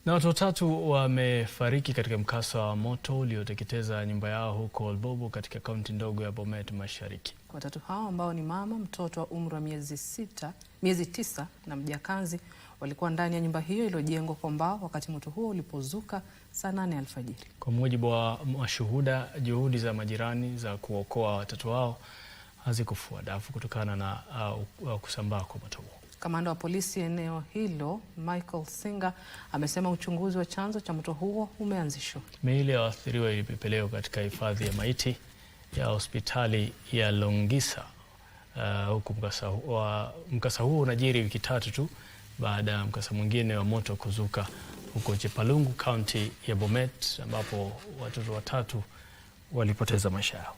Na watu watatu wamefariki katika mkasa wa moto ulioteketeza nyumba yao huko Olbobo katika kaunti ndogo ya Bomet Mashariki. Watatu hao ambao ni mama, mtoto wa umri wa miezi tisa na mjakazi walikuwa ndani ya nyumba hiyo iliyojengwa kwa mbao wakati moto huo ulipozuka saa 8 alfajiri. Kwa mujibu wa mashuhuda, juhudi za majirani za kuokoa watatu hao hazikufua dafu kutokana na kusambaa kwa moto huo. Kamanda wa polisi eneo hilo, Michael Singa, amesema uchunguzi wa chanzo cha moto huo umeanzishwa. Miili ya waathiriwa ilipelekwa katika hifadhi ya maiti ya hospitali ya Longisa, huku mkasa huo unajiri wiki tatu tu baada ya mkasa mwingine wa moto kuzuka huko Chepalungu, kaunti ya Bomet, ambapo watoto watatu walipoteza maisha yao.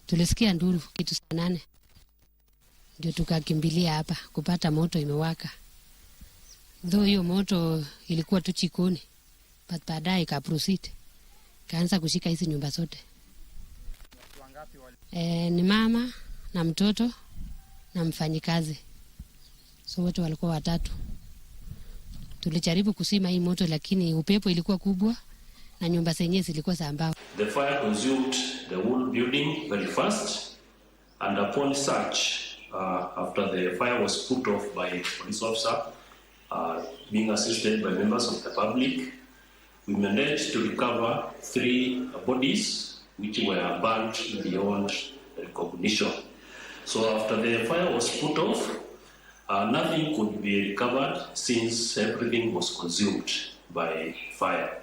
Tulisikia nduru kitu saa 8. Ndio tukakimbilia hapa kupata moto imewaka. Though hiyo moto ilikuwa tu chikoni, but baadaye ka proceed. Kaanza kushika hizi nyumba zote. Ni mama na mtoto na mfanyikazi. So wote walikuwa watatu. Tulijaribu kusima hii moto lakini upepo ilikuwa kubwa na nyumba zenyewe zilikuwa za mbao. The fire consumed the whole building very fast, and upon search, after the fire was put off by a police officer, being assisted by members of the public, we managed to recover 3 bodies which were burnt beyond recognition. So after the fire was put off, nothing could be recovered since everything was consumed by fire.